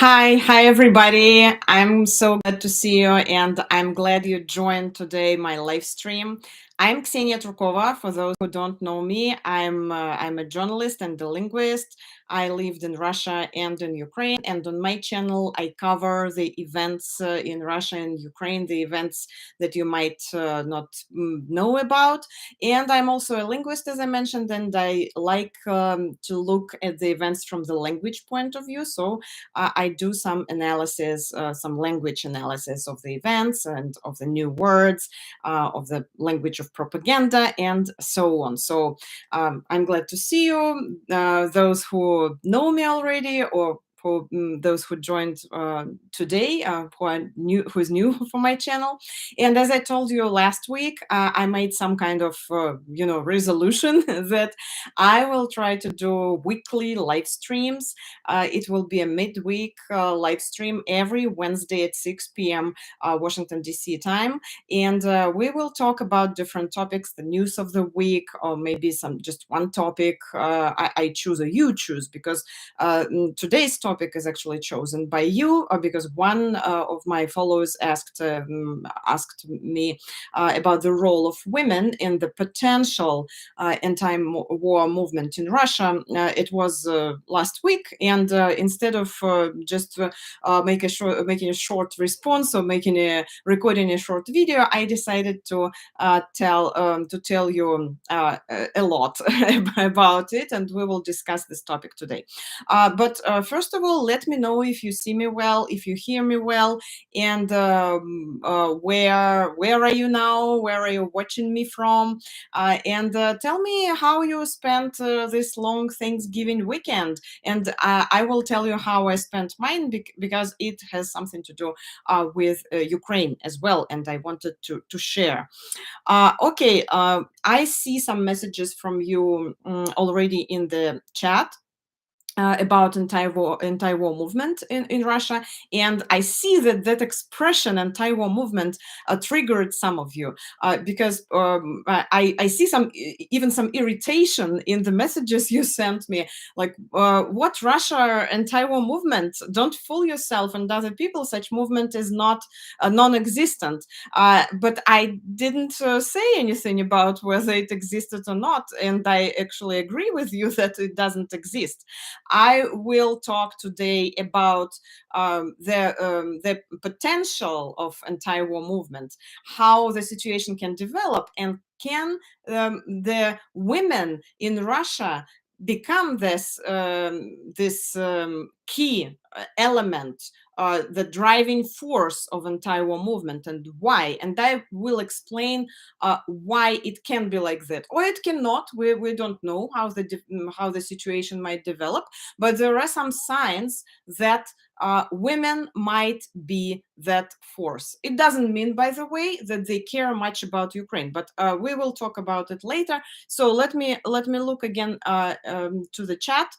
Hi everybody. I'm so glad to see you, and I'm glad you joined today my live stream. I'm Ksenia Trukova. For those who don't know me, I'm a journalist and a linguist. I lived in Russia and in Ukraine, and on my channel, I cover the events in Russia and Ukraine, the events that you might not know about. And I'm also a linguist, as I mentioned, and I like to look at the events from the language point of view. So I do some analysis, some language analysis of the events and of the new words, of the language of propaganda, and so on. So I'm glad to see you. Those who know me already, or those who joined today, who's new for my channel. And as I told you last week, I made some kind of resolution that I will try to do weekly live streams. It will be a midweek live stream every Wednesday at 6 p.m. Washington, D.C. time. And we will talk about different topics, the news of the week, or maybe just one topic I choose or you choose, because today's topic is actually chosen by you, because one of my followers asked me about the role of women in the potential anti-war movement in Russia. It was last week, and instead of just making a short response or recording a short video, I decided to tell you a lot about it, and we will discuss this topic today. But first of all, let me know if you see me well, if you hear me well, and where are you now? Where are you watching me from? And tell me how you spent this long Thanksgiving weekend. And I will tell you how I spent mine, because it has something to do with Ukraine as well, and I wanted to share. Okay, I see some messages from you already in the chat. About anti-war movement in Russia, and I see that expression anti-war movement triggered some of you, because I see even some irritation in the messages you sent me, like what Russia anti-war movement? Don't fool yourself and other people. Such movement is not non-existent. But I didn't say anything about whether it existed or not, and I actually agree with you that it doesn't exist. I will talk today about the potential of anti-war movement, how the situation can develop, and can the women in Russia become this key element, the driving force of anti-war movement, and why. And I will explain why it can be like that, or it cannot. We don't know how the situation might develop, but there are some signs that women might be that force. It doesn't mean, by the way, that they care much about Ukraine, but we will talk about it later. So let me look again to the chat.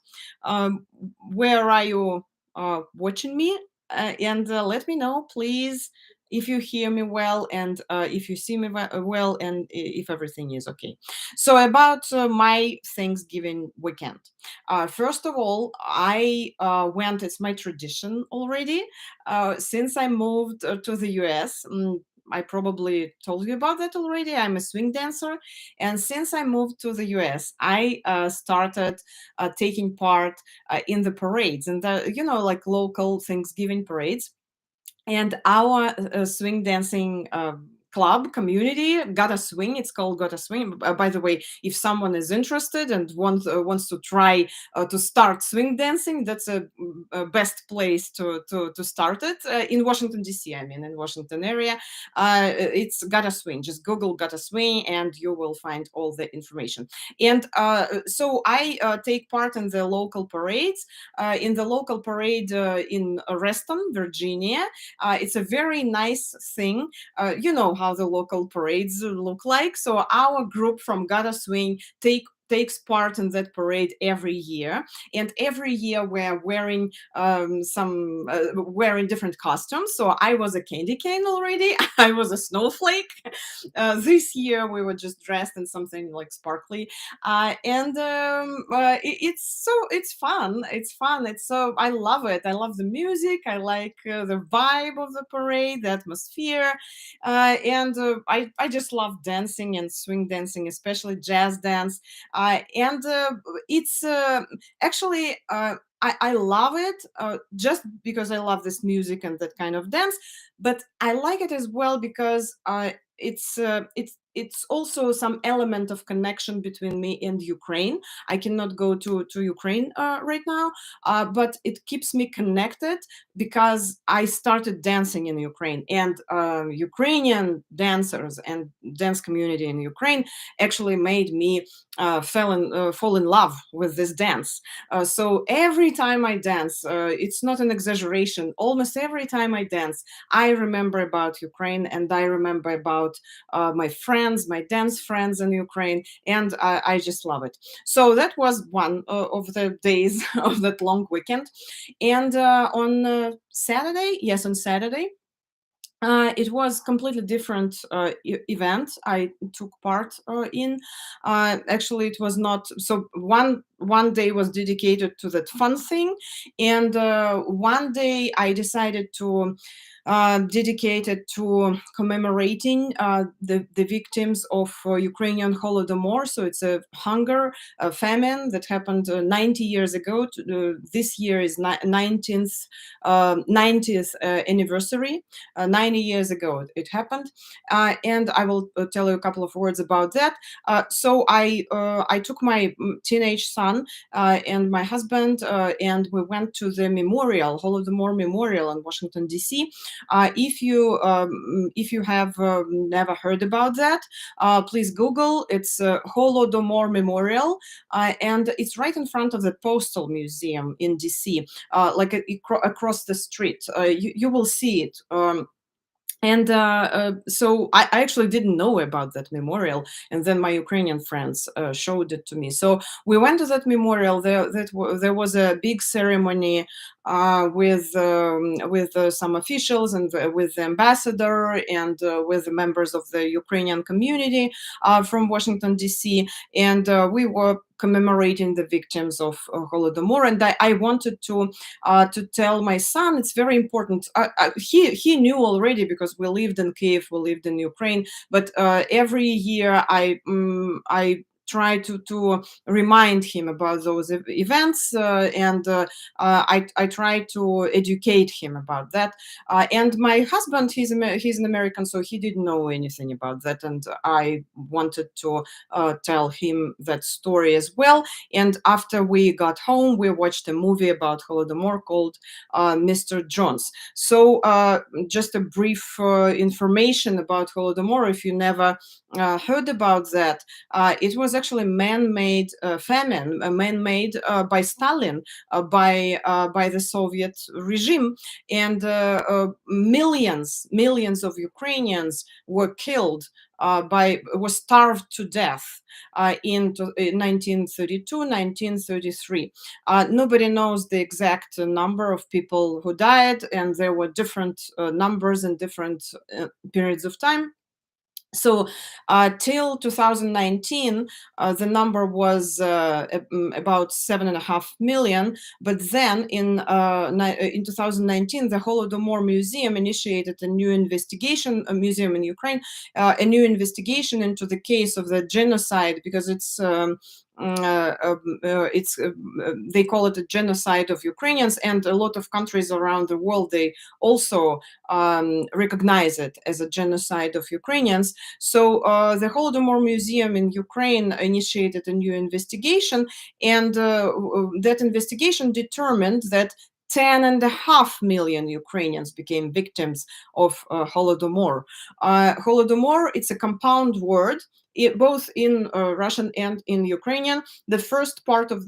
Where are you watching me? And let me know, please, if you hear me well, and if you see me well, and if everything is okay. So about my Thanksgiving weekend. First of all, I went, it's my tradition already, since I moved to the US. I probably told you about that already. I'm a swing dancer. And since I moved to the US, I started taking part in the parades, and like local Thanksgiving parades. And our swing dancing club community, Gotta Swing, it's called Gotta Swing. By the way, if someone is interested and wants to try to start swing dancing, that's a best place to start it in Washington, D.C. I mean, in Washington area. It's Gotta Swing. Just Google Gotta Swing and you will find all the information. And so I take part in the local parades. In the local parade in Reston, Virginia. It's a very nice thing. You know how the local parades look like. So our group from Gotta Swing take takes part in that parade every year, and every year we're wearing some wearing different costumes. So I was a candy cane already. I was a snowflake. This year we were just dressed in something like sparkly, and it's fun. It's fun. It's so I love it. I love the music. I like the vibe of the parade, the atmosphere, and I just love dancing and swing dancing, especially jazz dance. And it's actually. I love it just because I love this music and that kind of dance, but I like it as well because it's also some element of connection between me and Ukraine. I cannot go to Ukraine right now, but it keeps me connected because I started dancing in Ukraine, and Ukrainian dancers and dance community in Ukraine actually made me fall in love with this dance. So every time I dance, it's not an exaggeration. Almost every time I dance, I remember about Ukraine, and I remember about my friends, my dance friends in Ukraine, and I just love it. So that was one of the days of that long weekend. And on Saturday, yes, on Saturday, it was completely different event I took part in. Actually, it was not so. One day was dedicated to that fun thing, and one day I decided to dedicate it to commemorating the victims of Ukrainian Holodomor. So it's a hunger, a famine that happened 90 years ago. This year is 90th anniversary. 90 years ago it happened, and I will tell you a couple of words about that. So I took my teenage son and my husband, and we went to the memorial, Holodomor Memorial in Washington D.C. If you have never heard about that, please Google. It's Holodomor Memorial, and it's right in front of the Postal Museum in D.C. Like across the street. You will see it. And so I actually didn't know about that memorial, and then my Ukrainian friends showed it to me. So we went to that memorial. There was a big ceremony with some officials and with the ambassador and with the members of the Ukrainian community from Washington D.C. And we were commemorating the victims of Holodomor. And I wanted to tell my son it's very important. He knew already because we lived in Kiev, we lived in Ukraine, but every year I try to remind him about those events, and I try to educate him about that. And my husband, he's an American, so he didn't know anything about that, and I wanted to tell him that story as well. And after we got home, we watched a movie about Holodomor called Mr.Jones. So just a brief information about Holodomor, if you never heard about that. It was actually man-made famine, man-made by Stalin, by the Soviet regime, and millions of Ukrainians were killed was starved to death in 1932, 1933. Nobody knows the exact number of people who died, and there were different numbers in different periods of time. So till 2019, the number was about 7.5 million. But then in 2019, the Holodomor Museum initiated a new investigation, a museum in Ukraine, a new investigation into the case of the genocide, because they call it a genocide of Ukrainians, and a lot of countries around the world, they also recognize it as a genocide of Ukrainians. So the Holodomor Museum in Ukraine initiated a new investigation, and that investigation determined that 10.5 million Ukrainians became victims of Holodomor. Holodomor, it's a compound word, both in Russian and in Ukrainian. The first part of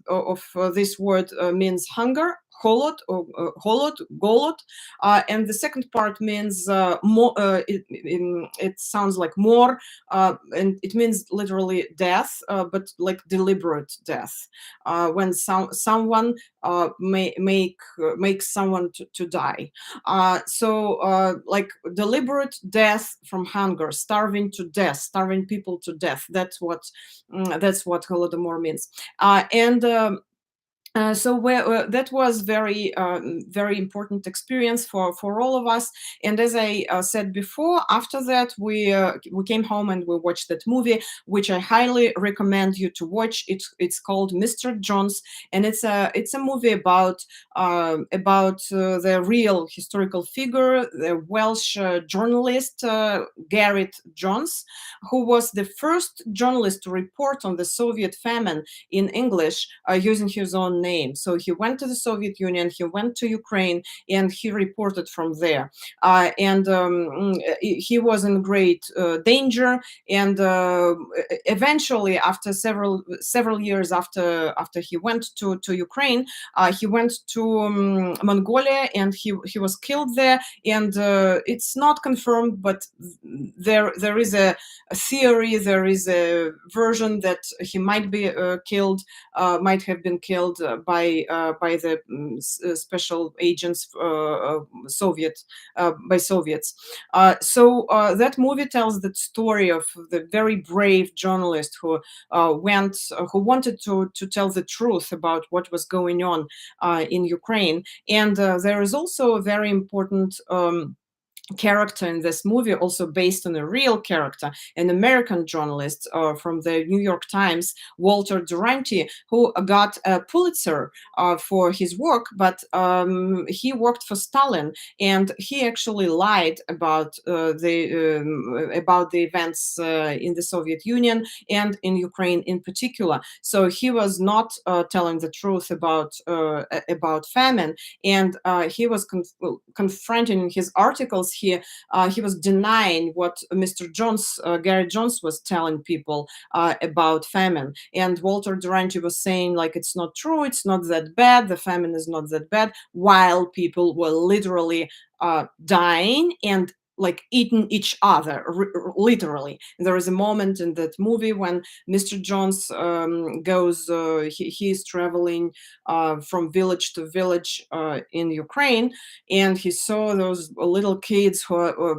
this word means hunger. Golod, and the second part means more. It sounds like more, and it means literally death, but like deliberate death, when someone makes someone to die. Like deliberate death from hunger, starving to death, starving people to death. That's what Holodomor means. And That was very important experience for all of us. And as I said before, after that we came home and we watched that movie, which I highly recommend you to watch. It's called Mr. Jones, and it's a movie about the real historical figure, the Welsh journalist Gareth Jones, who was the first journalist to report on the Soviet famine in English using his own name. So he went to the Soviet Union, he went to Ukraine, and he reported from there. He was in great danger, and eventually, after several years after he went to Ukraine, he went to Mongolia, and he was killed there. And it's not confirmed, but there is a theory, there is a version that he might be killed, might have been killed by the special agents, by Soviets. That movie tells the story of the very brave journalist who wanted to tell the truth about what was going on in Ukraine. And there is also a very important character in this movie, also based on a real character, an American journalist from the New York Times, Walter Duranty, who got a Pulitzer for his work, but he worked for Stalin, and he actually lied about the events in the Soviet Union and in Ukraine in particular. So he was not telling the truth about famine, and he was confronting in his articles here. He was denying what Mr. Jones, Gary Jones, was telling people about famine. And Walter Duranty was saying, like, it's not true, it's not that bad, the famine is not that bad, while people were literally dying and like eating each other, literally. And there is a moment in that movie when Mr. Jones goes, he is traveling from village to village in Ukraine, and he saw those little kids who are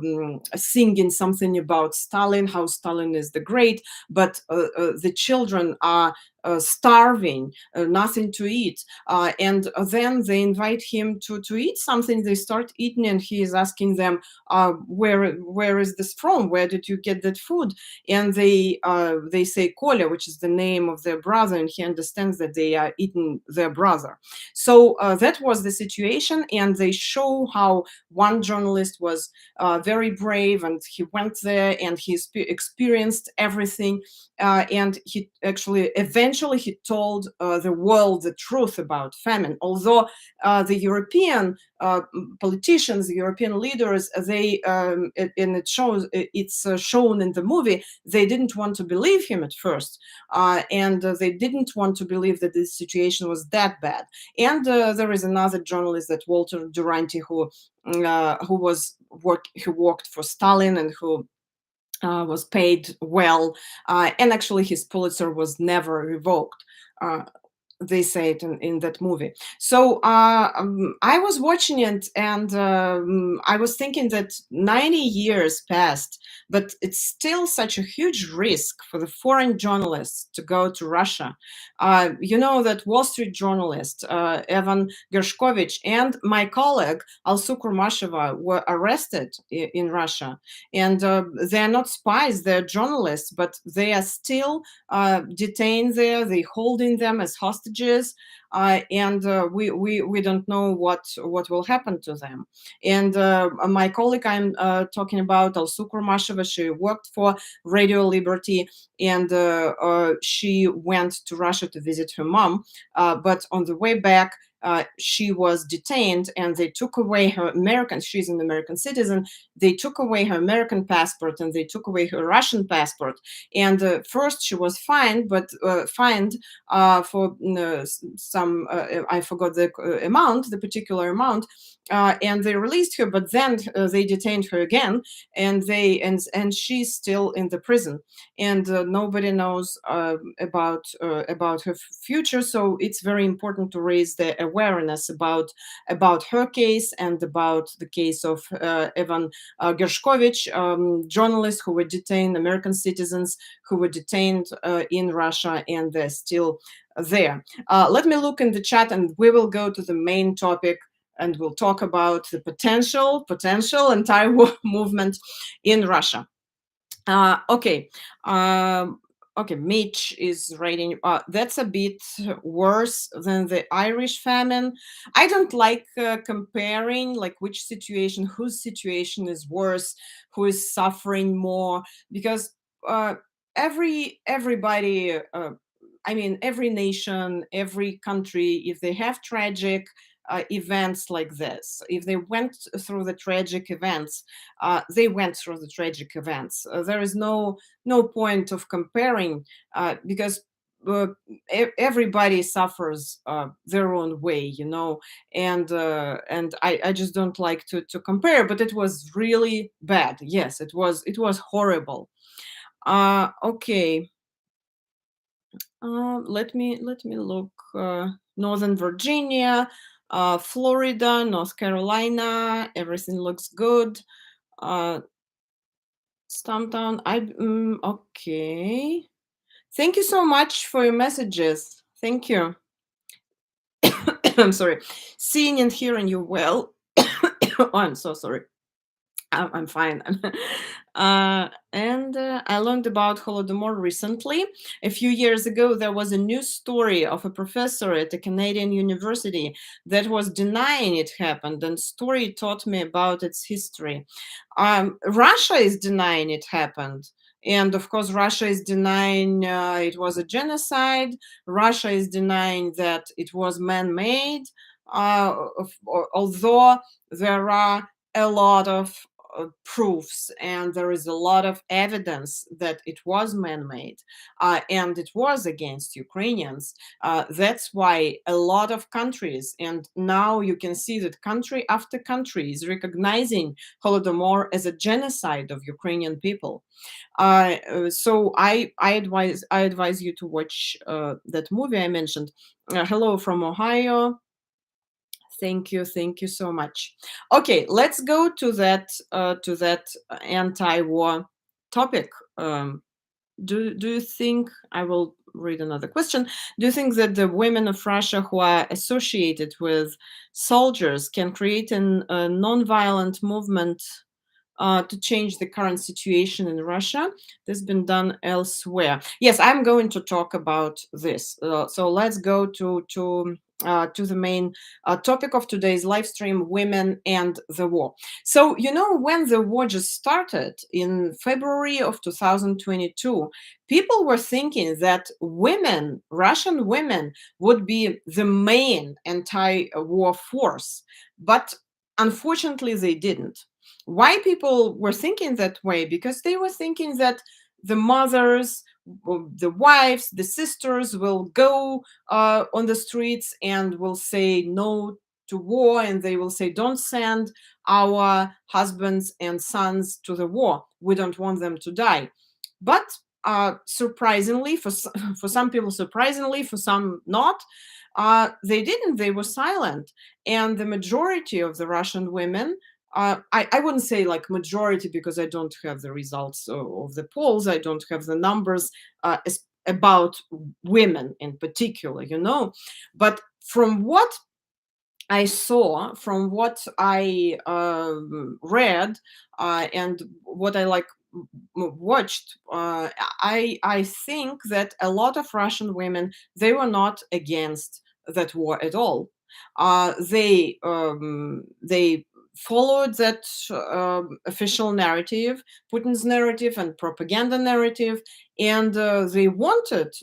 singing something about Stalin, how Stalin is the great, but the children are starving, nothing to eat. And then they invite him to eat something. They start eating, and he is asking them, where is this from? Where did you get that food? And they say Kolya, which is the name of their brother, and he understands that they are eating their brother. So that was the situation, and they show how one journalist was very brave, and he went there and he experienced everything, and he actually eventually he told the world the truth about famine. Although the European politicians, the European leaders, and it's shown in the movie, they didn't want to believe him at first, and they didn't want to believe that this situation was that bad. And there is another journalist, that Walter Duranty, who worked for Stalin, and who was paid well, and actually his Pulitzer was never revoked. They say it in that movie. So I was watching it, and I was thinking that 90 years passed, but it's still such a huge risk for the foreign journalists to go to Russia. You know that Wall Street journalist Evan Gershkovich and my colleague Alsu Kurmasheva were arrested in Russia, and they're not spies, they're journalists, but they are still detained there. They holding them as hostages, and we don't know what will happen to them. And my colleague I'm talking about, Alsu Kurmasheva, she worked for Radio Liberty, and she went to Russia to visit her mom. But on the way back, she was detained, and they took away her American. She's an American citizen. They took away her American passport, and they took away her Russian passport. And first she was fined, but fined for some I forgot the amount, the particular amount, and they released her. But then they detained her again, and and she's still in the prison, and nobody knows about her future. So it's very important to raise the awareness about her case and about the case of Evan Gershkovich, journalists who were detained, American citizens who were detained in Russia, and they're still there. Let me look in the chat, and we will go to the main topic, and we'll talk about the potential anti-war movement in Russia. Okay. Okay, Mitch is writing, that's a bit worse than the Irish famine. I don't like comparing like which situation, whose situation is worse, who is suffering more, because uh, everybody, I mean, every nation, every country, if they have tragic events like this, if they went through the tragic events, they went through the tragic events. There is no point of comparing, because everybody suffers their own way, you know, and I just don't like to compare. But it was really bad. Yes, it was horrible. Okay. Let me look. Northern Virginia, Florida, North Carolina. Everything looks good. Uh, Stumptown. Okay. Thank you so much for your messages. Thank you. I'm sorry. Seeing and hearing you well. Oh, I'm so sorry. I'm fine. And I learned about Holodomor recently. A few years ago, there was a news story of a professor at a Canadian university that was denying it happened, and story taught me about its history. Russia is denying it happened. And of course, Russia is denying it was a genocide. Russia is denying that it was man made. Although there are a lot of proofs, and there is a lot of evidence that it was man-made, and it was against Ukrainians. That's why a lot of countries, and now you can see that country after country is recognizing Holodomor as a genocide of Ukrainian people. So I advise you to watch that movie I mentioned. Hello from Ohio. Thank you so much. Okay, let's go to that anti-war topic. Do you think, I will read another question? Do you think that the women of Russia who are associated with soldiers can create a non-violent movement to change the current situation in Russia? This has been done elsewhere. Yes, I'm going to talk about this. So let's go to the main topic of today's live stream: women and the war. So, you know, when the war just started in February of 2022, people were thinking that women, Russian women, would be the main anti-war force, but unfortunately, they didn't. Why people were thinking that way? Because they were thinking that the mothers, the wives, the sisters will go on the streets and will say no to war, and they will say, don't send our husbands and sons to the war. We don't want them to die. But surprisingly, for some people, surprisingly, for some not, they didn't. They were silent. And the majority of the Russian women, I wouldn't say like majority, because I don't have the results of the polls. I don't have the numbers about women in particular, you know. But from what I saw, from what I read, and what I like watched, I think that a lot of Russian women, they were not against that war at all. They followed that official narrative, Putin's narrative and propaganda narrative, and they wanted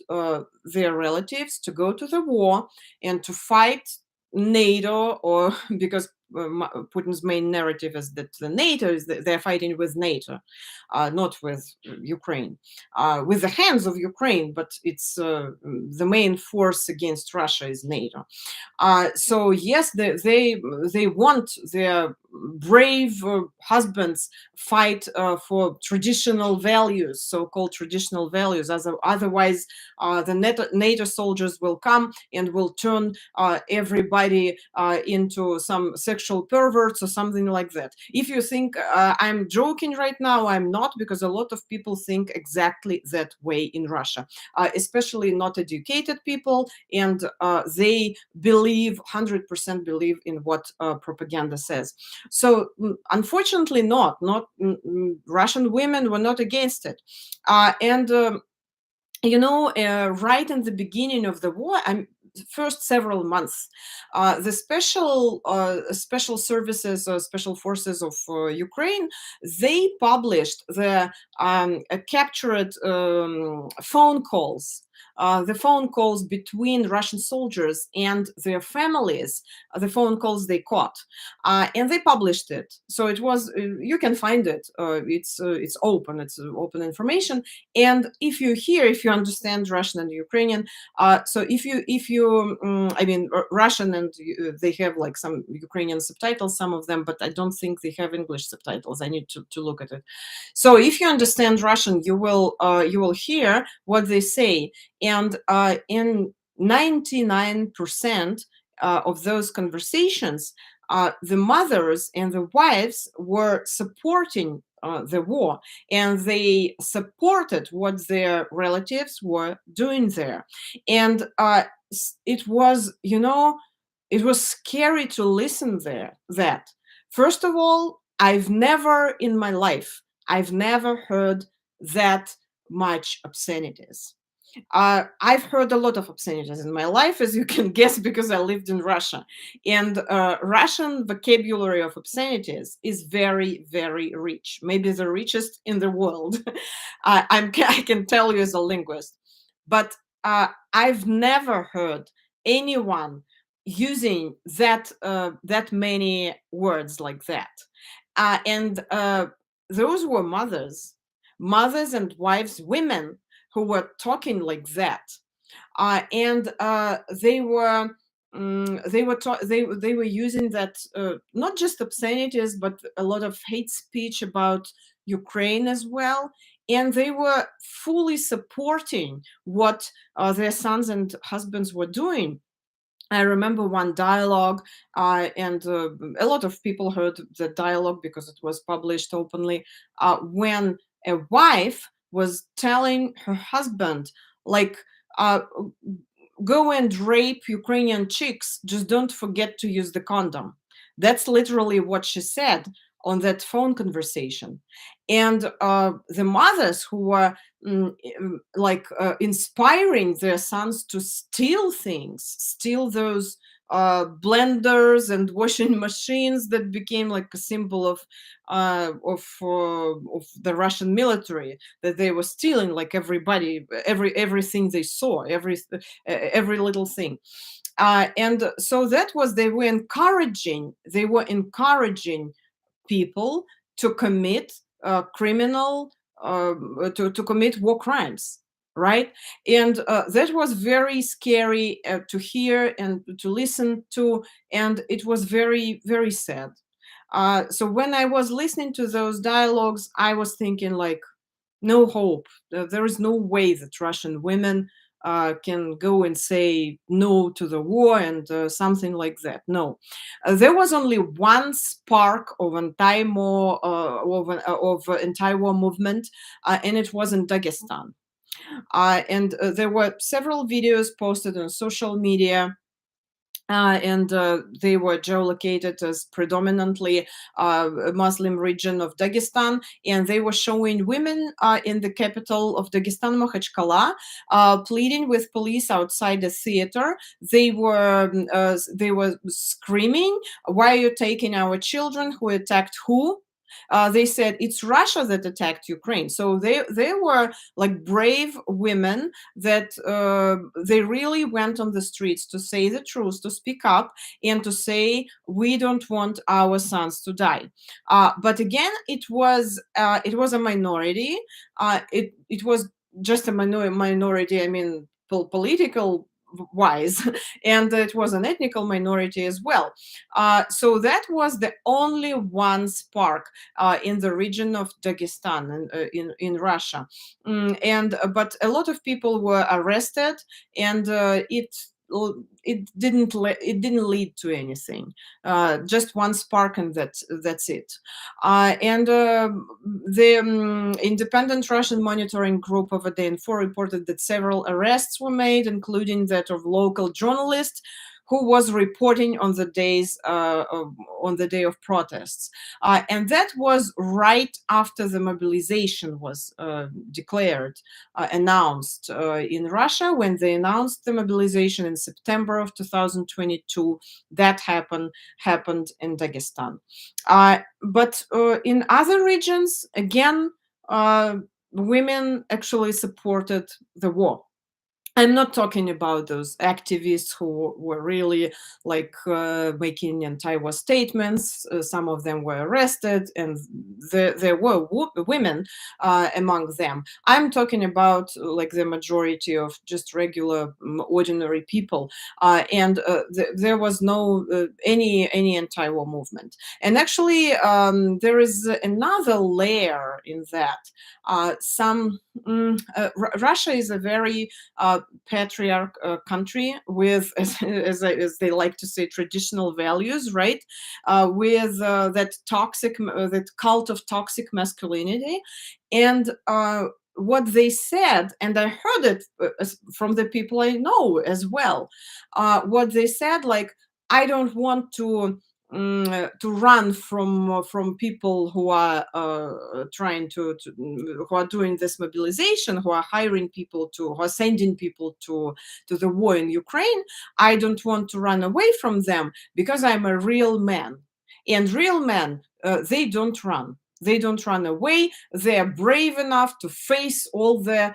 their relatives to go to the war and to fight NATO, or because Putin's main narrative is that the NATO is they're fighting with NATO, not with Ukraine, with the hands of Ukraine, but it's the main force against Russia is NATO. So yes, they want their brave husbands fight for traditional values, so-called traditional values. Otherwise, the NATO soldiers will come and will turn everybody into some sexual perverts or something like that. If you think I'm joking right now, I'm not, because a lot of people think exactly that way in Russia, especially not educated people, and they believe 100% believe in what propaganda says. So unfortunately, not Russian women were not against it, and right in the beginning of the war, first several months, the special services or special forces of Ukraine, they published the captured phone calls. The phone calls between Russian soldiers and their families, the phone calls they caught, and they published it. So it was you can find it. It's open. It's open information. And if you understand Russian and Ukrainian, so if you I mean Russian, and they have like some Ukrainian subtitles, some of them, but I don't think they have English subtitles. I need to look at it. So if you understand Russian, you will hear what they say, and in 99% of those conversations, the mothers and the wives were supporting the war, and they supported what their relatives were doing there. And it was, it was scary to listen there. That, first of all, I've never heard that much obscenities. I've heard a lot of obscenities in my life, as you can guess, because I lived in Russia. And Russian vocabulary of obscenities is very, very rich, maybe the richest in the world. I can tell you as a linguist. But I've never heard anyone using that many words like that. And those were mothers and wives, women who were talking like that, and they were using that, not just obscenities, but a lot of hate speech about Ukraine as well. And they were fully supporting what their sons and husbands were doing. I remember one dialogue, and a lot of people heard the dialogue because it was published openly, when a wife was telling her husband, like, uh, go and rape Ukrainian chicks, just don't forget to use the condom. That's literally what she said on that phone conversation. And the mothers who were inspiring their sons to steal things, steal those blenders and washing machines that became like a symbol of the Russian military, that they were stealing, like everything they saw, every little thing. And so that was, they were encouraging people to commit criminal to commit war crimes, right? And that was very scary to hear and to listen to, and it was very, very sad. So when I was listening to those dialogues, I was thinking, like, no hope. There is no way that Russian women can go and say no to the war and something like that. No, there was only one spark of anti-war of anti-war movement, and it was in Dagestan. And there were several videos posted on social media, and they were geolocated as predominantly a Muslim region of Dagestan, and they were showing women in the capital of Dagestan, Makhachkala, pleading with police outside the theater. They were screaming, "Why are you taking our children? Who attacked who?" They said it's Russia that attacked Ukraine. So they were like brave women that they really went on the streets to say the truth, to speak up, and to say we don't want our sons to die. But again, it was a minority. It was just a minority. I mean, political wise, and it was an ethnical minority as well. So that was the only one spark in the region of Dagestan in Russia. And but a lot of people were arrested, and it didn't lead to anything. Just one spark, and that's it. And the independent Russian monitoring group of ADN4 reported that several arrests were made, including that of local journalists who was reporting on the on the day of protests, and that was right after the mobilization was declared, announced in Russia. When they announced the mobilization in September of 2022, that happened in Dagestan. But in other regions, again, women actually supported the war. I'm not talking about those activists who were really like making anti-war statements. Some of them were arrested, and there were women among them. I'm talking about like the majority of just regular, ordinary people, and there was no any anti-war movement. And actually, there is another layer in that. Russia is a very patriarch country with, as they like to say, traditional values, right? With that cult of toxic masculinity, and what they said, and I heard it from the people I know as well. What they said, like, I don't want to run from people who are trying who are doing this mobilization, who are hiring people who are sending people to the war in Ukraine. I don't want to run away from them because I'm a real man, and real men, they don't run. They don't run away. They are brave enough to face all the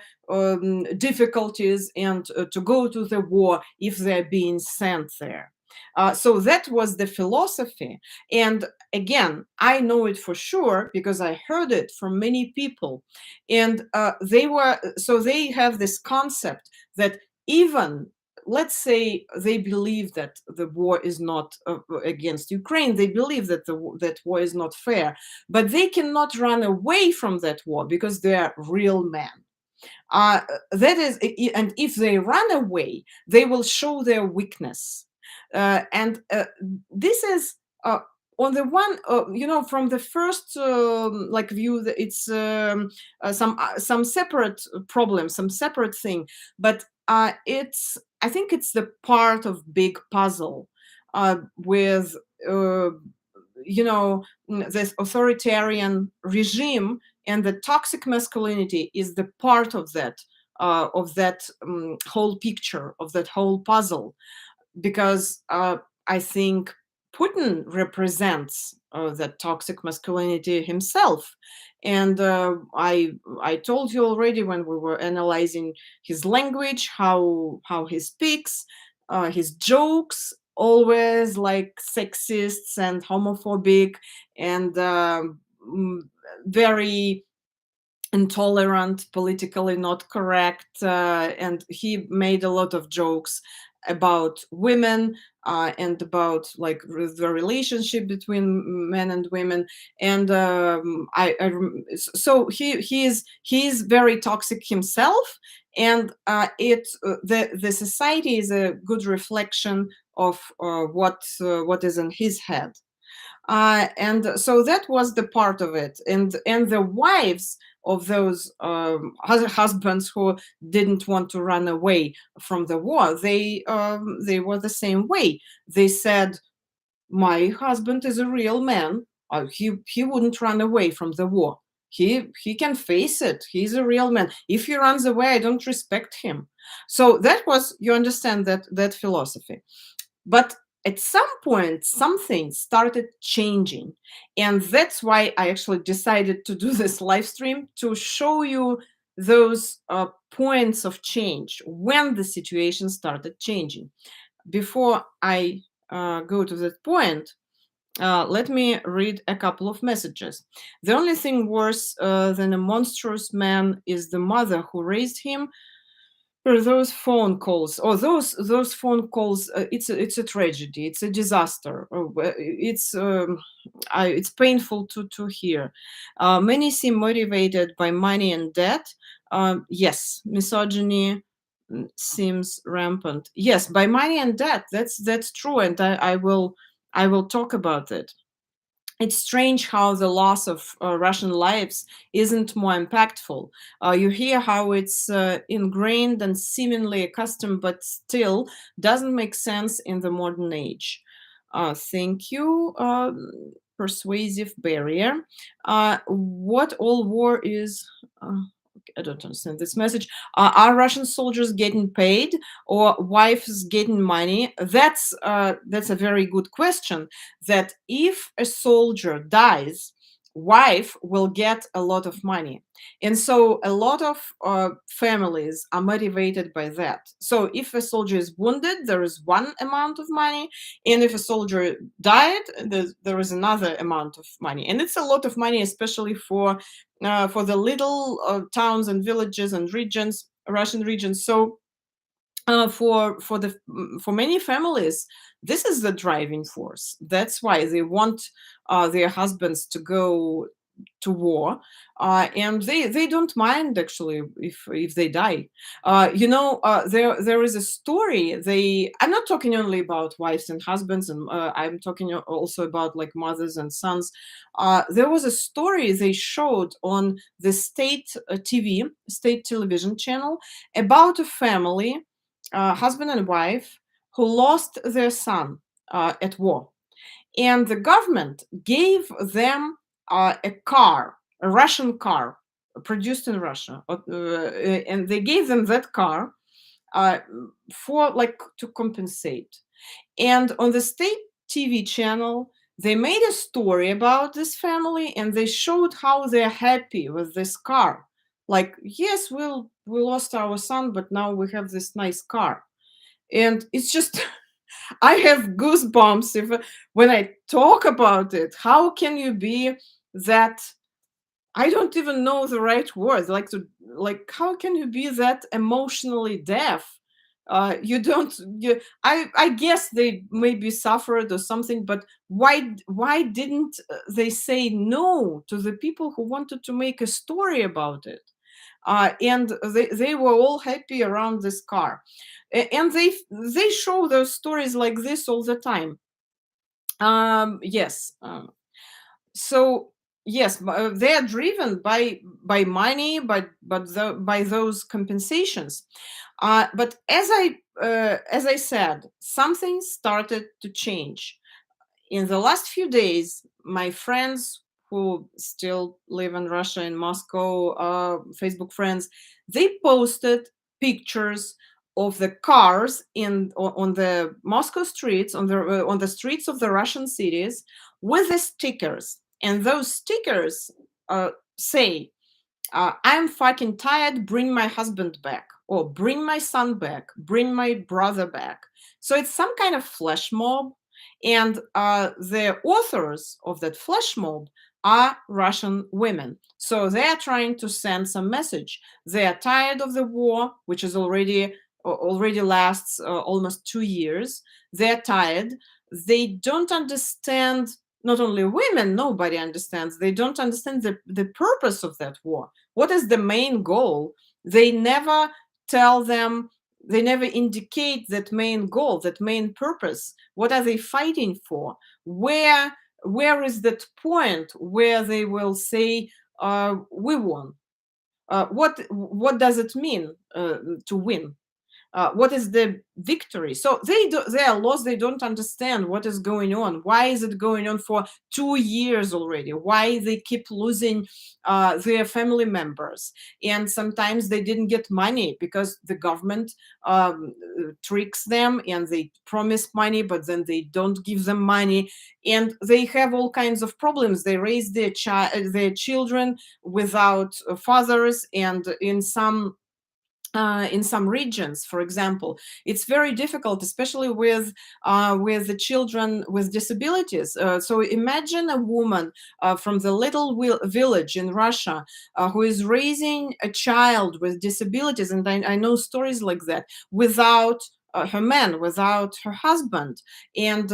difficulties and to go to the war if they're being sent there. So that was the philosophy. And again, I know it for sure because I heard it from many people. And they have this concept that even, let's say, they believe that the war is not against Ukraine. They believe that that war is not fair, but they cannot run away from that war because they are real men. That is, and if they run away, they will show their weakness. And this is on the one, from the first like view, that it's some separate problem, some separate thing, but I think it's the part of big puzzle with this authoritarian regime, and the toxic masculinity is the part of that whole picture, of that whole puzzle, because I think Putin represents that toxic masculinity himself. And I told you already when we were analyzing his language, how he speaks, his jokes always like sexist and homophobic, and very intolerant, politically not correct, and he made a lot of jokes about women, and about like the relationship between men and women. And so he is very toxic himself, and the society is a good reflection of what is in his head. And so that was the part of it. And the wives of those husbands who didn't want to run away from the war, they were the same way. They said, my husband is a real man. He wouldn't run away from the war. He can face it. He's a real man. If he runs away, I don't respect him. So that was, you understand, that philosophy. But at some point something started changing, and that's why I actually decided to do this live stream, to show you those points of change when the situation started changing. Before I go to that point, let me read a couple of messages. The only thing worse than a monstrous man is the mother who raised him. Or those phone calls, or those phone calls, it's a tragedy, it's a disaster. It's painful to hear. Many seem motivated by money and debt. Yes, misogyny seems rampant. Yes, by money and debt. That's true, and I will talk about it. It's strange how the loss of Russian lives isn't more impactful. You hear how it's ingrained and seemingly accustomed, but still doesn't make sense in the modern age. Thank you. Persuasive barrier. What all war is. I don't understand this message. Are Russian soldiers getting paid, or wives getting money? That's a very good question. That if a soldier dies, wife will get a lot of money, and so a lot of families are motivated by that. So if a soldier is wounded, there is one amount of money, and if a soldier died, there is another amount of money, and it's a lot of money, especially for the little towns and villages and regions, Russian regions. So for many families, this is the driving force. That's why they want their husbands to go to war, and they don't mind actually if they die. There is a story. I'm not talking only about wives and husbands, and I'm talking also about like mothers and sons. There was a story they showed on the state television channel, about a family, husband and wife, who lost their son at war, and the government gave them a car, a Russian car produced in Russia, and they gave them that car uh, for like to compensate. And on the state TV channel, they made a story about this family, and they showed how they're happy with this car. Like, yes, we lost our son, but now we have this nice car. And it's just I have goosebumps when I talk about it. How can you be that? I don't even know the right words. How can you be that emotionally deaf? You don't. I guess they maybe suffered or something, but why didn't they say no to the people who wanted to make a story about it? And they were all happy around this car. And they show those stories like this all the time. Yes. So yes, they are driven by money, by those compensations. But as I said, something started to change in the last few days. My friends who still live in Russia, in Moscow, Facebook friends, they posted pictures of the cars on the Moscow streets, on the streets of the Russian cities, with the stickers, and those stickers say, I'm fucking tired, bring my husband back, or bring my son back, bring my brother back. So it's some kind of flash mob, and the authors of that flash mob are Russian women. So they are trying to send some message. They are tired of the war, which is already lasts almost 2 years. They're tired. They don't understand. Not only women, nobody understands. They don't understand the purpose of that war. What is the main goal? They never tell them, they never indicate that main goal, that main purpose. What are they fighting for? Where is that point where they will say, we won? What does it mean to win? what is the victory. So they are lost. They don't understand what is going on. Why is it going on for 2 years already? Why they keep losing their family members? And sometimes they didn't get money because the government tricks them, and they promise money, but then they don't give them money, and they have all kinds of problems. They raise their children without fathers, and in some regions, for example, it's very difficult, especially with the children with disabilities. So imagine a woman from the little village in Russia who is raising a child with disabilities, and I know stories like that, without her man, without her husband, and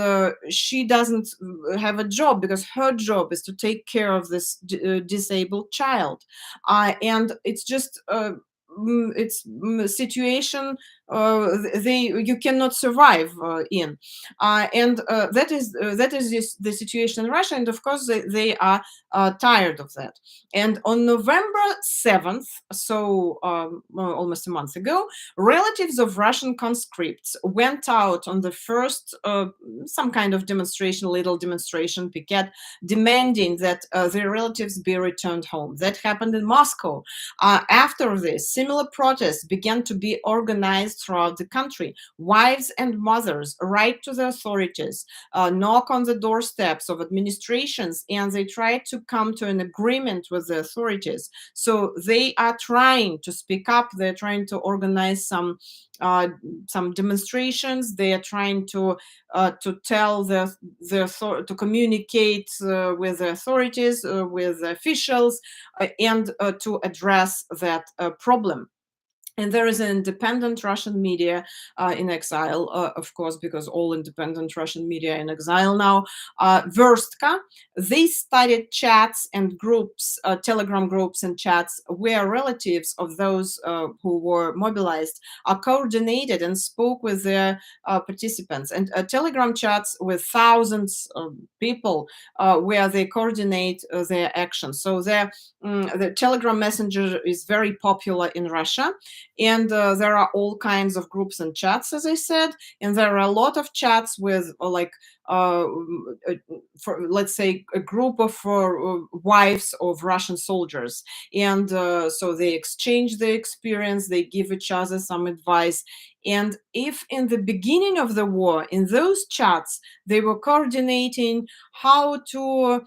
she doesn't have a job because her job is to take care of this disabled child, and it's just it's situation they you cannot survive in, and that is the situation in Russia, and of course they are tired of that. And on November 7th, so almost a month ago, relatives of Russian conscripts went out on the first some kind of demonstration, little demonstration, picket, demanding that their relatives be returned home. That happened in Moscow. After this, similar protests began to be organized throughout the country. Wives and mothers write to the authorities, knock on the doorsteps of administrations, and they try to come to an agreement with the authorities. So they are trying to speak up. They're trying to organize uh, some demonstrations. They are trying to tell to communicate with the authorities, with the officials, and to address that problem. And there is an independent Russian media in exile, of course, because all independent Russian media are in exile now. Verstka, they started chats and groups, Telegram groups and chats, where relatives of those who were mobilized are coordinated and spoke with their participants. And Telegram chats with thousands of people where they coordinate their actions. So the Telegram messenger is very popular in Russia, and there are all kinds of groups and chats, as I said, and there are a lot of chats with uh, for, let's say, a group of wives of Russian soldiers, and so they exchange their experience, they give each other some advice. And if in the beginning of the war, in those chats, they were coordinating how to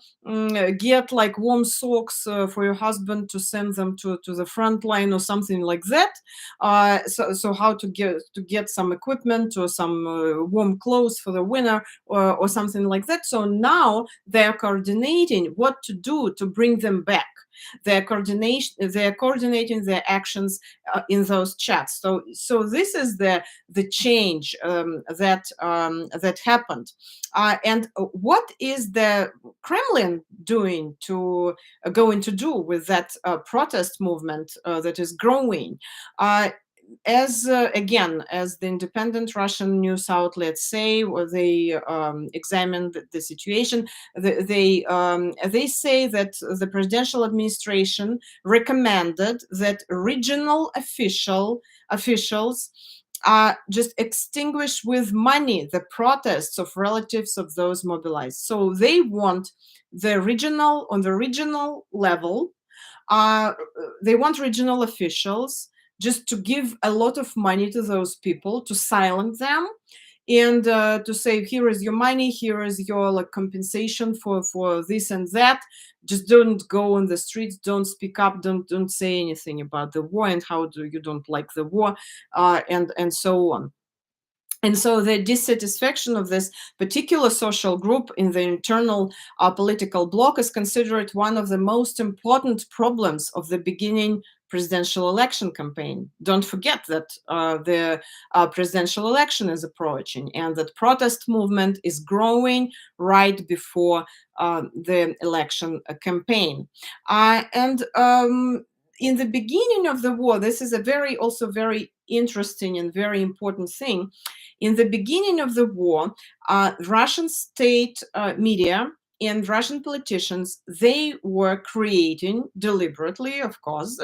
get like warm socks for your husband to send them to the front line or something like that, so how to get some equipment or some warm clothes for the winter, or something like that. So now they're coordinating what to do to bring them back. They're coordinating their actions in those chats. So this is the change that happened. And what is the Kremlin going to do with that protest movement that is growing? As again, as the independent Russian news outlets say, or they examined the situation, they say that the presidential administration recommended that regional officials just extinguish with money the protests of relatives of those mobilized. So they want on the regional level, uh, they want regional officials just to give a lot of money to those people, to silence them, and to say, here is your money, here is your like compensation for this and that. Just don't go on the streets, don't speak up, don't say anything about the war and how do you don't like the war, and so on. And so the dissatisfaction of this particular social group in the internal political bloc is considered one of the most important problems of the beginning presidential election campaign. Don't forget that the presidential election is approaching, and that protest movement is growing right before the election campaign. And in the beginning of the war, this is a also very interesting and very important thing. In the beginning of the war, Russian state media and Russian politicians, they were creating deliberately, of course,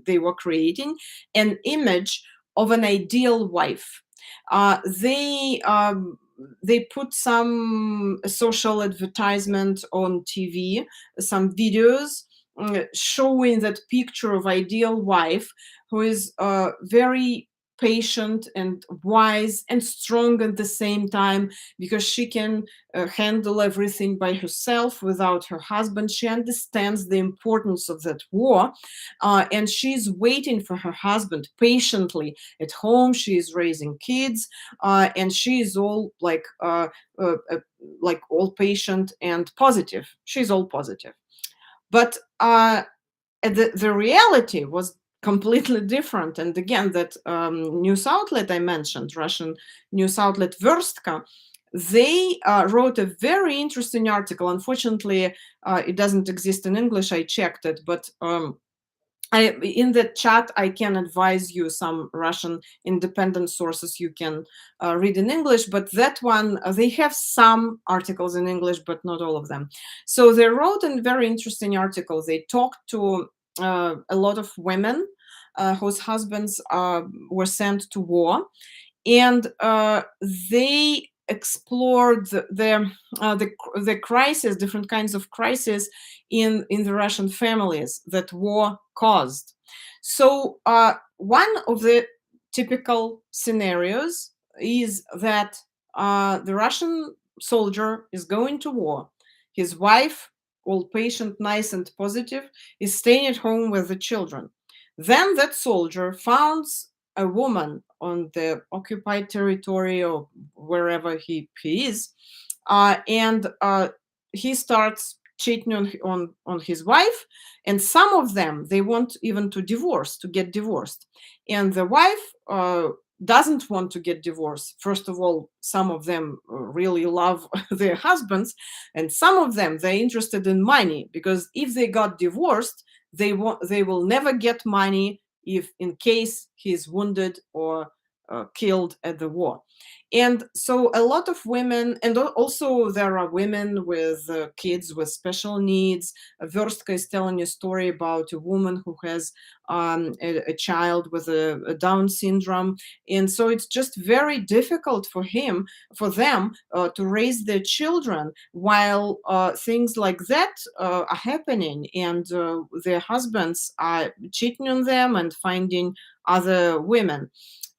they were creating an image of an ideal wife. They put some social advertisement on TV, some videos showing that picture of ideal wife who is very patient and wise and strong at the same time, because she can handle everything by herself without her husband. She understands the importance of that war, and she's waiting for her husband patiently at home. She is raising kids, and she is all like all patient and positive. She's all positive. But the reality was completely different. And again, that news outlet I mentioned, Russian news outlet Verstka, they wrote a very interesting article. Unfortunately, it doesn't exist in English. I checked it, but in the chat, I can advise you some Russian independent sources you can read in English, but that one, they have some articles in English, but not all of them. So they wrote a very interesting article. They talked to a lot of women whose husbands were sent to war, and they explored the crisis, different kinds of crisis in the Russian families that war caused. So one of the typical scenarios is that the Russian soldier is going to war. His wife, all patient, nice, and positive, is staying at home with the children. Then that soldier finds a woman on the occupied territory or wherever he is, and he starts cheating on his wife. And some of them, they want even to get divorced. And the wife doesn't want to get divorced. First of all, some of them really love their husbands, and some of them, they're interested in money, because if they got divorced, they will never get money if in case he's wounded or killed at the war. And so a lot of women, and also there are women with kids with special needs. Verstka is telling a story about a woman who has a child with a Down syndrome. And so it's just very difficult for them to raise their children while things like that are happening, and their husbands are cheating on them and finding other women.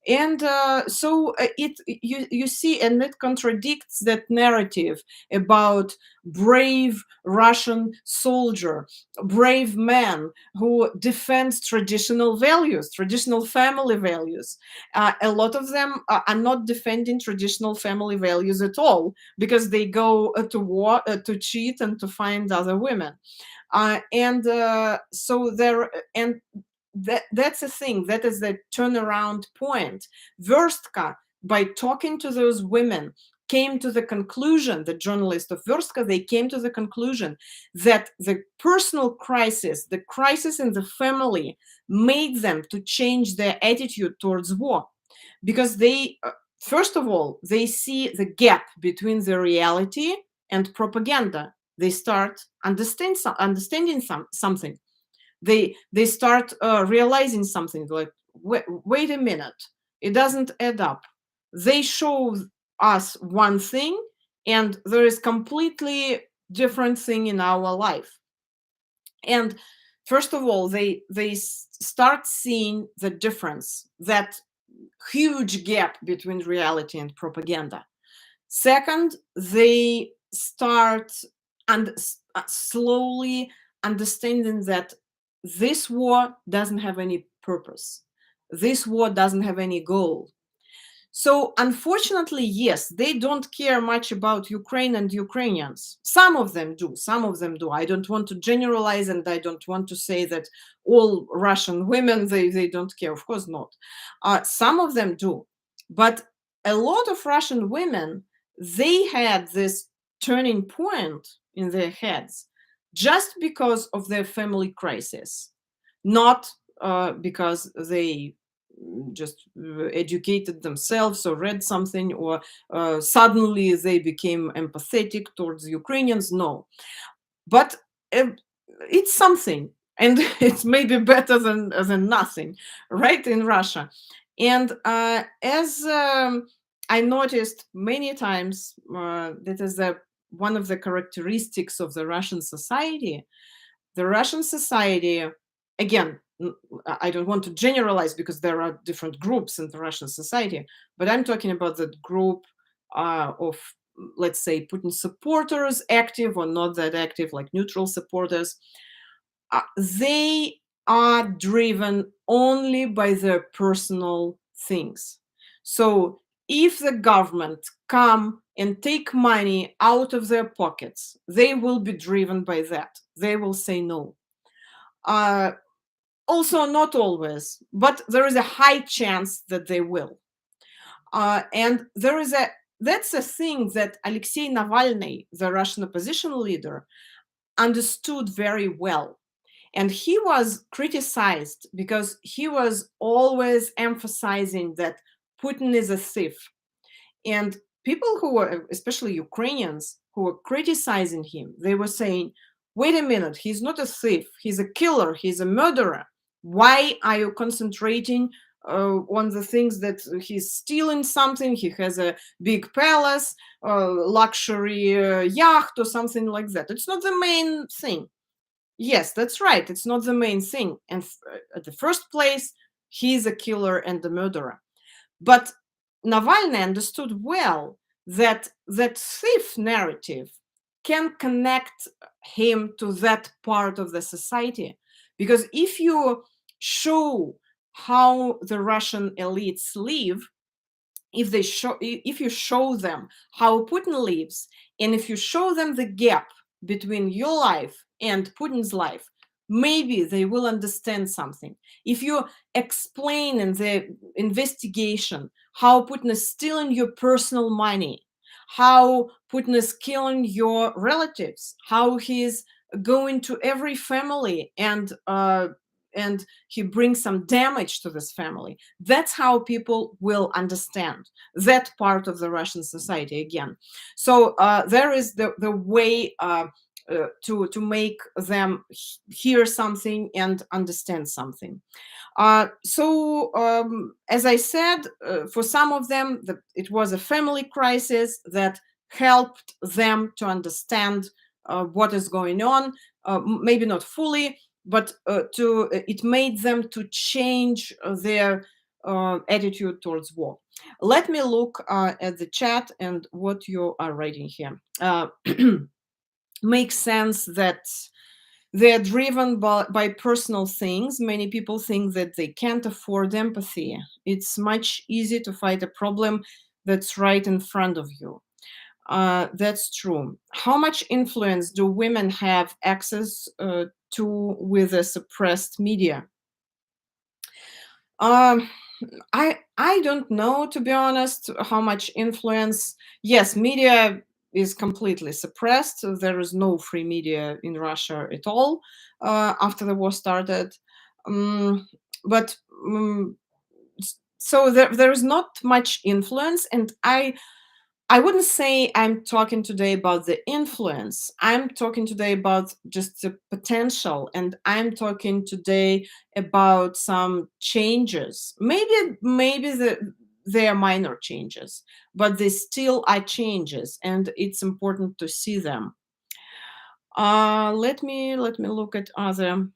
And so you see, and it contradicts that narrative about brave Russian soldier, brave man who defends traditional values, traditional family values. A lot of them are not defending traditional family values at all, because they go to war to cheat and to find other women. And so there, and that's a thing. That is the turnaround point. Verstka, by talking to those women, came to the conclusion, the journalist of Verstka, they came to the conclusion that the personal crisis, the crisis in the family, made them to change their attitude towards war. Because they, first of all, they see the gap between the reality and propaganda. They start understanding something. They start realizing something, like, wait a minute, it doesn't add up. They show us one thing, and there is completely different thing in our life. And first of all, they start seeing the difference, that huge gap between reality and propaganda. Second, they start and slowly understanding that this war doesn't have any purpose. This war doesn't have any goal. So unfortunately, yes, they don't care much about Ukraine and Ukrainians. Some of them do. Some of them do. I don't want to generalize, and I don't want to say that all Russian women, they don't care. Of course not. Some of them do. But a lot of Russian women, they had this turning point in their heads just because of their family crisis, not because they just educated themselves or read something, or suddenly they became empathetic towards Ukrainians. No, but it's something, and it's maybe better than nothing, right, in Russia. And as I noticed many times, that is one of the characteristics of the Russian society. The Russian society, again, I don't want to generalize because there are different groups in the Russian society, but I'm talking about that group of, let's say, Putin supporters, active or not that active, like neutral supporters. They are driven only by their personal things. So if the government come and take money out of their pockets, they will be driven by that. They will say no. Uh, Also, not always, but there is a high chance that they will. And there is a that's a thing that Alexei Navalny, the Russian opposition leader, understood very well. And he was criticized because he was always emphasizing that Putin is a thief. And people who were, especially Ukrainians, who were criticizing him, they were saying, wait a minute, he's not a thief, he's a killer, he's a murderer. Why are you concentrating on the things that he's stealing something? He has a big palace, luxury yacht, or something like that. It's not the main thing. Yes, that's right. It's not the main thing. And at the first place, he's a killer and a murderer. But Navalny understood well that that thief narrative can connect him to that part of the society. Because if you show how the Russian elites live, if you show them how Putin lives, and if you show them the gap between your life and Putin's life, maybe they will understand something. If you explain in the investigation how Putin is stealing your personal money, how Putin is killing your relatives, how he's going to every family and he brings some damage to this family, that's how people will understand that part of the Russian society again. So there is the way to make them hear something and understand something. As I said, for some of them, it was a family crisis that helped them to understand what is going on. Maybe not fully, but it made them to change their attitude towards war. Let me look at the chat and what you are writing here. Makes sense that they're driven by personal things. Many people think that they can't afford empathy. It's much easier to fight a problem that's right in front of you. That's true. How much influence do women have access to with the suppressed media? Um, I don't know, to be honest, how much influence. Yes, media is completely suppressed. So there is no free media in Russia at all after the war started. Um, but so there is not much influence, and I wouldn't say I'm talking today about the influence. I'm talking today about just the potential, and I'm talking today about some changes. Maybe they are minor changes, but they still are changes, and it's important to see them. Let me look at other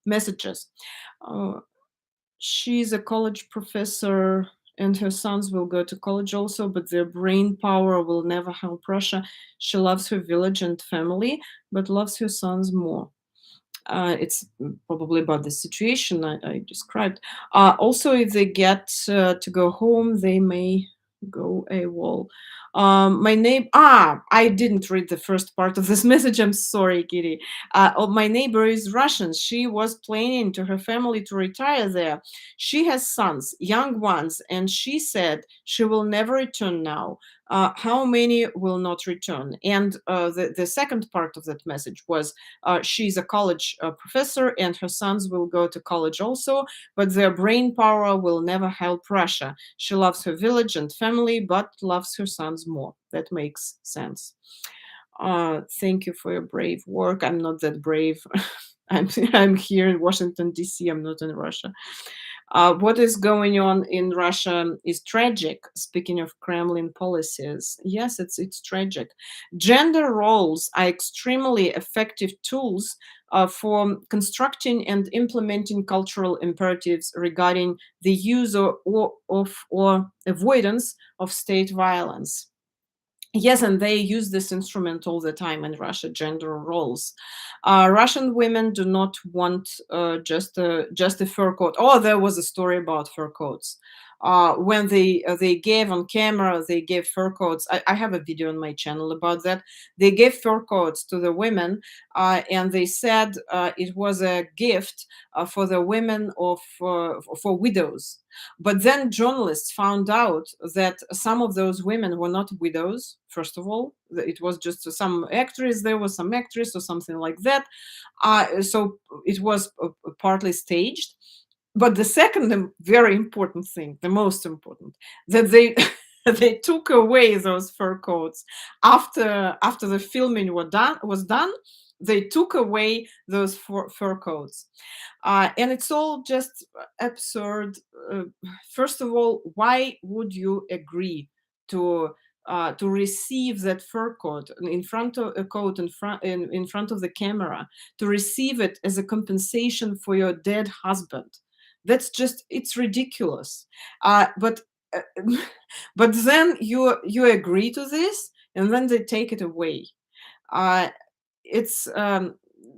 messages. Uh, she's a college professor and her sons will go to college also, but their brain power will never help Russia. She loves her village and family, but loves her sons more. It's probably about the situation I described. Also, if they get to go home, they may go AWOL. My name. I didn't read the first part of this message. I'm sorry, Kitty. My neighbor is Russian. She was planning to her family to retire there. She has sons, young ones, and she said she will never return now. How many will not return? And the second part of that message was she's a college professor and her sons will go to college also, but their brain power will never help Russia. She loves her village and family, but loves her sons more. That makes sense. Thank you for your brave work. I'm not that brave. I'm here in Washington, D.C. I'm not in Russia. What is going on in Russia is tragic. Speaking of Kremlin policies, yes, it's tragic. Gender roles are extremely effective tools for constructing and implementing cultural imperatives regarding the use or avoidance of state violence. Yes, and they use this instrument all the time in Russia, gender roles. Russian women do not want just a fur coat. Oh, there was a story about fur coats. When they gave on camera, they gave fur coats. I have a video on my channel about that. They gave fur coats to the women, and they said it was a gift for the women of for widows. But then journalists found out that some of those women were not widows, first of all. It was just some actress, there was some actress or something like that. So it was partly staged. But the second very important thing, the most important, that they they took away those fur coats after the filming was done. They took away those fur coats, and it's all just absurd. Uh, First of all, why would you agree to receive that fur coat in front of a coat in front of the camera, to receive it as a compensation for your dead husband? That's just, it's ridiculous. But uh, but then you agree to this, and then they take it away. Uh, it's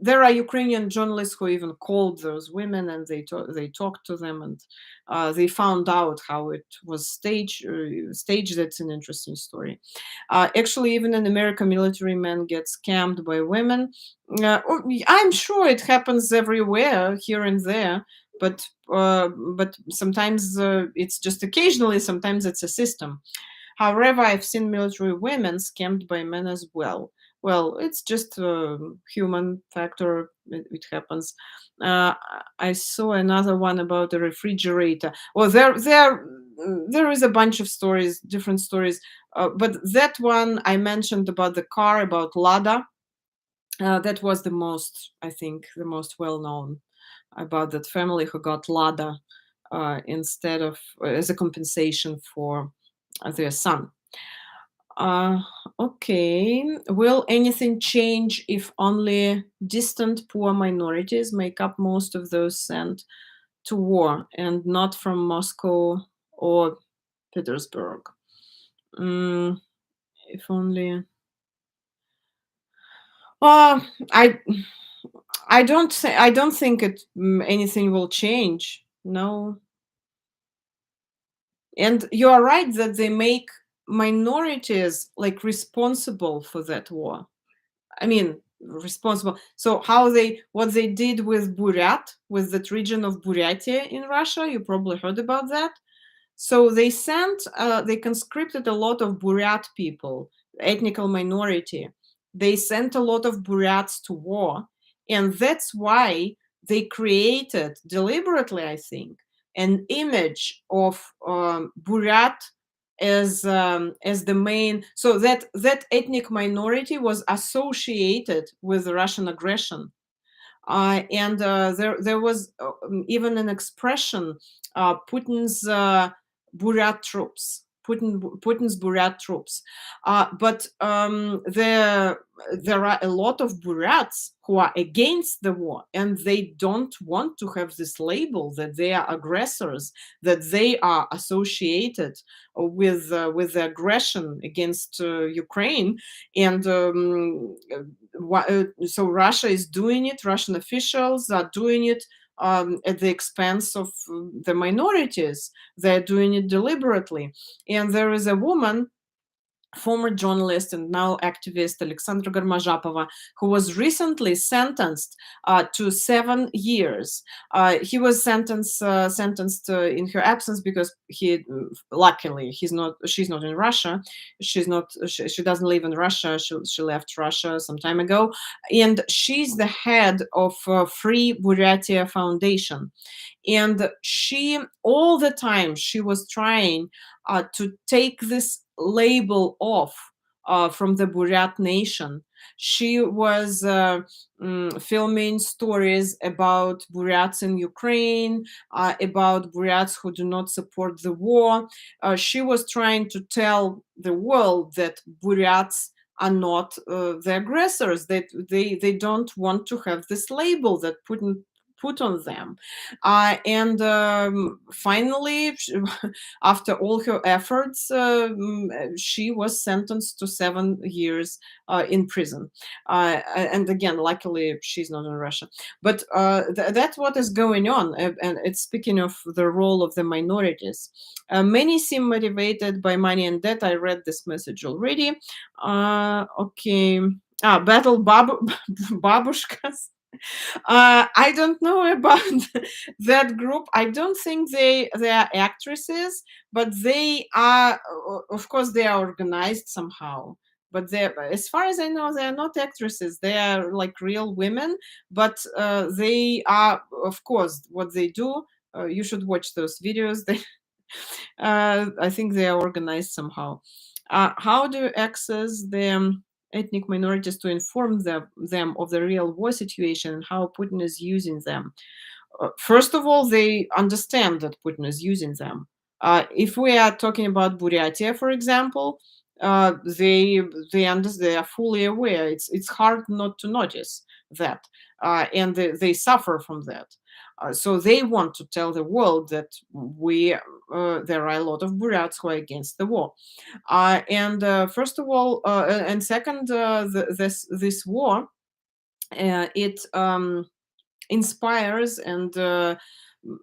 There are Ukrainian journalists who even called those women, and they talked to them, and they found out how it was staged. Staged. That's an interesting story. Actually, even in America, military men get scammed by women. I'm sure it happens everywhere, here and there, but sometimes it's just occasionally. Sometimes it's a system. However, I've seen military women scammed by men as well. Well, it's just a human factor. It happens. Uh, I saw another one about the refrigerator. Well, there is a bunch of stories, different stories. But that one I mentioned about the car, about Lada, that was the most, I think, the most well known, about that family who got Lada instead of as a compensation for their son. Uh, okay. Will anything change if only distant poor minorities make up most of those sent to war and not from Moscow or Petersburg? Mm, if only. Uh, I I don't think anything will change. No, and you are right that they make minorities like responsible for that war. I mean, responsible. So what they did with Buryat, with that region of Buryatia in Russia, you probably heard about that. So they conscripted a lot of Buryat people, ethnical minority. They sent a lot of Buryats to war, and that's why they created deliberately, I think, an image of Buryat as the main. So that ethnic minority was associated with the Russian aggression, and there was even an expression, Putin's Buryat troops. Putin's Buryat troops, but there are a lot of Buryats who are against the war, and they don't want to have this label that they are aggressors, that they are associated with the aggression against Ukraine, and so Russia is doing it. Russian officials are doing it at the expense of the minorities. They're doing it deliberately. And there is a woman, former journalist and now activist, Alexandra Garmazhapova, who was recently sentenced to 7 years. He was sentenced in her absence because luckily, she's not in Russia. She doesn't live in Russia. She left Russia some time ago, and she's the head of Free Buryatia Foundation. And she, all the time, she was trying to take this label off from the Buryat nation. She was filming stories about Buryats in Ukraine, about Buryats who do not support the war. She was trying to tell the world that Buryats are not the aggressors, that they don't want to have this label that put on them. And finally, after all her efforts, she was sentenced to 7 years in prison. And again, luckily, she's not in Russia. But that's what is going on. And it's speaking of the role of the minorities. Many seem motivated by money and debt. I read this message already. Okay. Battle babushkas. I don't know about that group. I don't think they are actresses, but they are. Of course, they are organized somehow. But they, as far as I know, they are not actresses. They are like real women. But they are, of course, what they do. You should watch those videos. They, I think they are organized somehow. How do you access the ethnic minorities to inform them of the real war situation and how Putin is using them? First of all, they understand that Putin is using them. If we are talking about Buryatia, for example, they are fully aware. It's hard not to notice that, and they suffer from that. So they want to tell the world that there are a lot of Buryats who are against the war. And first of all, and second, this war, it inspires and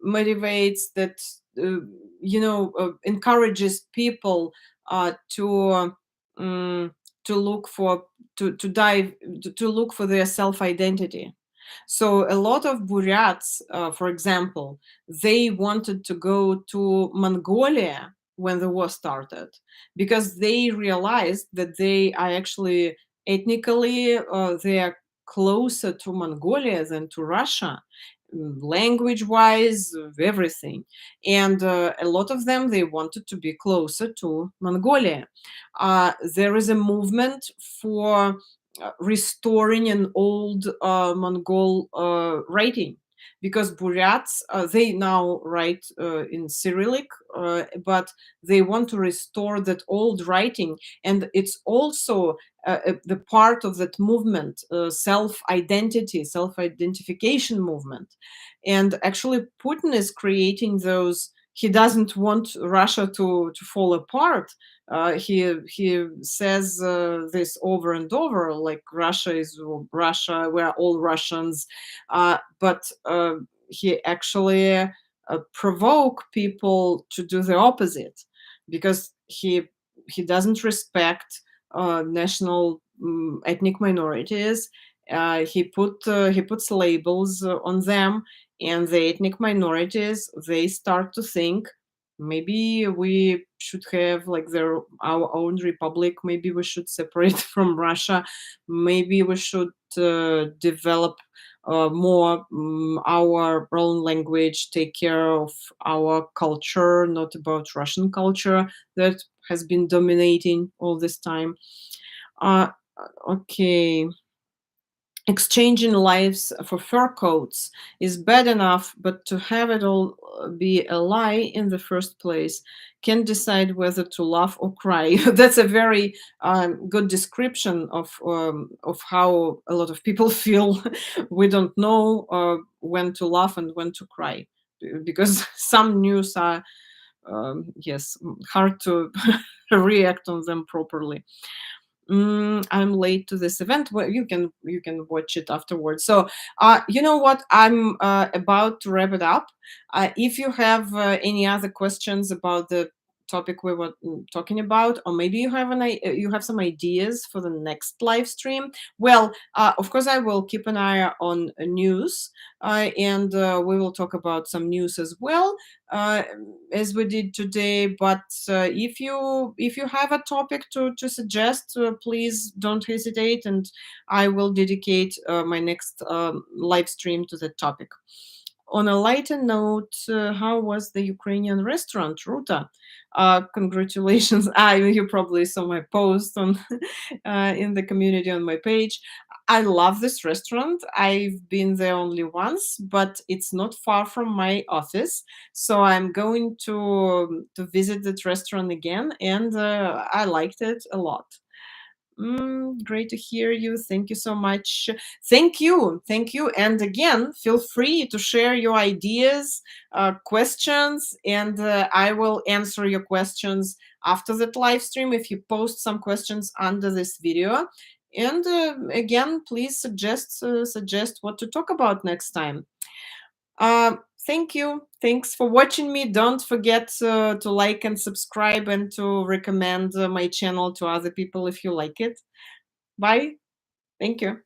motivates that encourages people to look for to dive to look for their self identity. So a lot of Buryats, for example, they wanted to go to Mongolia when the war started because they realized that they are actually ethnically they are closer to Mongolia than to Russia, language wise, everything. And a lot of them, they wanted to be closer to Mongolia. There is a movement for restoring an old Mongol writing because Buryats, they now write in Cyrillic, but they want to restore that old writing. And it's also the part of that movement, self-identity, self-identification movement. And actually, Putin is creating those. He doesn't want Russia to fall apart. He says this over and over, like Russia is Russia, we're all Russians, but he actually provoke people to do the opposite because he doesn't respect national ethnic minorities. He puts labels on them, and the ethnic minorities, they start to think maybe we should have like our own republic. Maybe we should separate from Russia. Maybe we should develop more our own language, take care of our culture, not about Russian culture that has been dominating all this time. Uh, okay. Exchanging lives for fur coats is bad enough, but to have it all be a lie in the first place, can decide whether to laugh or cry. That's a very good description of how a lot of people feel. We don't know when to laugh and when to cry because some news are yes, hard to react on them properly. I'm late to this event. Well, you can watch it afterwards. So, you know what? I'm about to wrap it up. If you have any other questions about the topic we were talking about, or maybe you have some ideas for the next live stream. Well, of course, I will keep an eye on news, and we will talk about some news as well, uh, as we did today. But if you have a topic to suggest, please don't hesitate, and I will dedicate my next live stream to the topic. On a lighter note, how was the Ukrainian restaurant, Ruta? Congratulations. You probably saw my post on in the community on my page. I love this restaurant. I've been there only once, but it's not far from my office. So I'm going to visit that restaurant again, and I liked it a lot. Great to hear you. Thank you so much. Thank you. Thank you. And again, feel free to share your ideas, questions, and I will answer your questions after that live stream if you post some questions under this video. And again, please suggest what to talk about next time. Thank you. Thanks for watching me. Don't forget to like and subscribe and to recommend my channel to other people if you like it. Bye. Thank you.